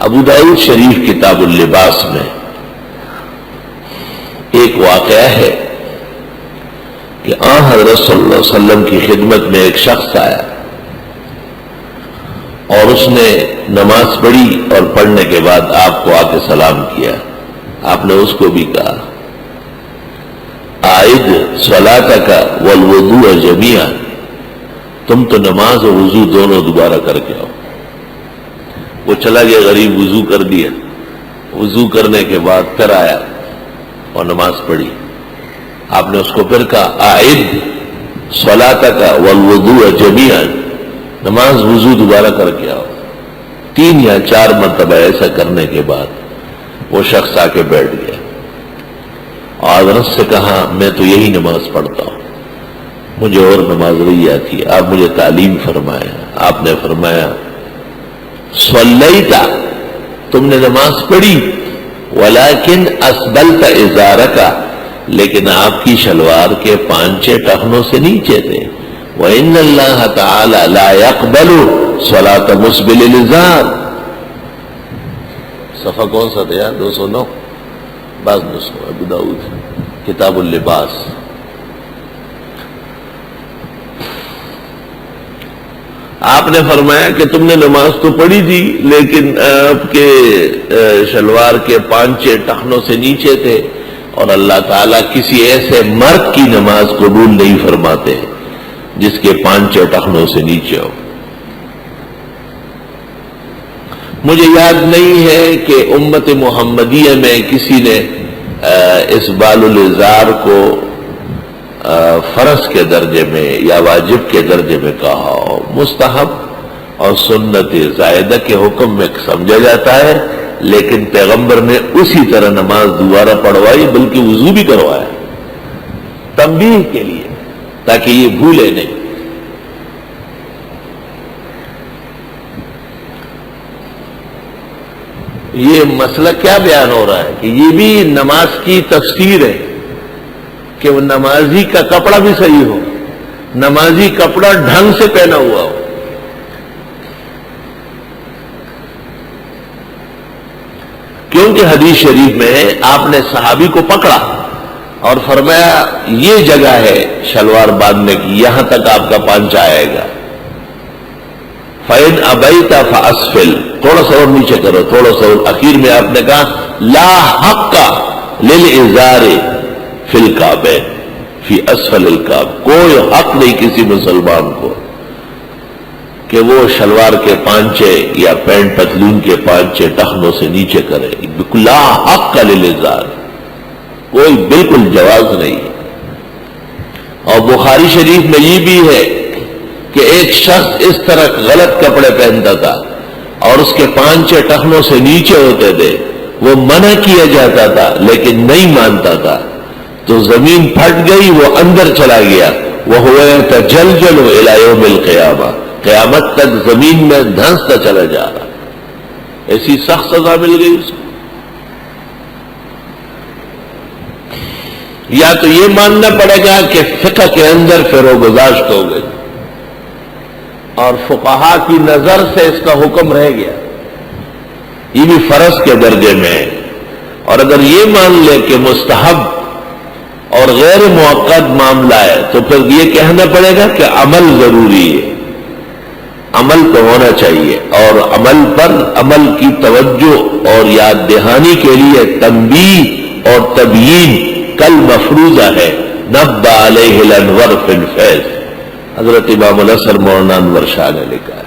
ابو داؤد شریف کتاب اللباس میں ایک واقعہ ہے کہ حضرت صلی اللہ علیہ وسلم کی خدمت میں ایک شخص آیا اور اس نے نماز پڑھی اور پڑھنے کے بعد آپ کو آ کے سلام کیا. آپ نے اس کو بھی کہا عائد صلاتک والوضوء جمیعا، تم تو نماز اور وضو دونوں دوبارہ کر کے آؤ. وہ چلا گیا، غریب وضو کر دیا، وضو کرنے کے بعد پھر آیا اور نماز پڑھی. آپ نے اس کو پھر کہا عائد صلاتک والوضوء جمیعا، نماز وضو دوبارہ کر کے آؤ. 3 یا 4 مرتبہ ایسا کرنے کے بعد وہ شخص آ کے بیٹھ گیا اور حضرت سے کہا میں تو یہی نماز پڑھتا ہوں، مجھے اور نماز نہیں آتی، آپ مجھے تعلیم فرمایا. آپ نے فرمایا صلیتا، تم نے نماز پڑھی، ولیکن اسبلت ازارک، لیکن آپ کی شلوار کے پانچے ٹخنوں سے نیچے تھے. وَإِنَّ اللَّهَ تَعَالَى لَا يَقْبَلُ صَلَاةَ مُسْبِلِ الْإِزَارِ. صفحہ کون سا تھا؟ 209 بعض نسخوں ابو داؤد کتاب اللباس. آپ نے فرمایا کہ تم نے نماز تو پڑھی تھی لیکن آپ کے شلوار کے پانچے ٹخنوں سے نیچے تھے، اور اللہ تعالیٰ کسی ایسے مرد کی نماز قبول نہیں فرماتے جس کے پانچے ٹخنوں سے نیچے ہو. مجھے یاد نہیں ہے کہ امت محمدیہ میں کسی نے اس بال الازار کو فرض کے درجے میں یا واجب کے درجے میں کہا ہو. مستحب اور سنت زائدہ کے حکم میں سمجھا جاتا ہے، لیکن پیغمبر نے اسی طرح نماز دوبارہ پڑھوائی، بلکہ وضو بھی کروایا تنبیہ کے لیے تاکہ یہ بھولے نہیں. یہ مسئلہ کیا بیان ہو رہا ہے کہ یہ بھی نماز کی تفسیر ہے کہ وہ نمازی کا کپڑا بھی صحیح ہو، نمازی کپڑا ڈھنگ سے پہنا ہوا ہو. کیونکہ حدیث شریف میں آپ نے صحابی کو پکڑا اور فرمایا یہ جگہ ہے شلوار باندھنے کی، یہاں تک آپ کا پانچا آئے گا. فَإِنْ أَبَيْتَ فَأَسْفِلْ، تھوڑا سا اور نیچے کرو، تھوڑا سا اور. اخیر میں آپ نے کہا لا حق للإزار فی الکعبین فی اسفل الکعب، کوئی حق نہیں کسی مسلمان کو کہ وہ شلوار کے پانچے یا پینٹ پتلون کے پانچے ٹخنوں سے نیچے کرے. لا حق للإزار، کوئی بالکل جواز نہیں. اور بخاری شریف میں یہ بھی ہے کہ ایک شخص اس طرح غلط کپڑے پہنتا تھا اور اس کے پانچے ٹخنوں سے نیچے ہوتے تھے، وہ منع کیا جاتا تھا لیکن نہیں مانتا تھا، تو زمین پھٹ گئی، وہ اندر چلا گیا. وَهُوَ يَتَجَلْجَلُ إِلَى يَوْمِ الْقِيَامَةِ، قیامت تک زمین میں دھنستا چلا جا رہا. ایسی سخت سزا مل گئی اس کو. یا تو یہ ماننا پڑے گا کہ فقہ کے اندر فروگزاشت ہو گئی اور فقہا کی نظر سے اس کا حکم رہ گیا، یہ بھی فرض کے درجے میں ہے. اور اگر یہ مان لے کہ مستحب اور غیر موقت معاملہ ہے تو پھر یہ کہنا پڑے گا کہ عمل ضروری ہے، عمل تو ہونا چاہیے، اور عمل پر عمل کی توجہ اور یاد دہانی کے لیے تنبیہ اور تبیین کل مفروضہ ہے. نبّ علیہ الانور فی الفیض، حضرت امام الاثر مولانا انور شاہ نے لکھا.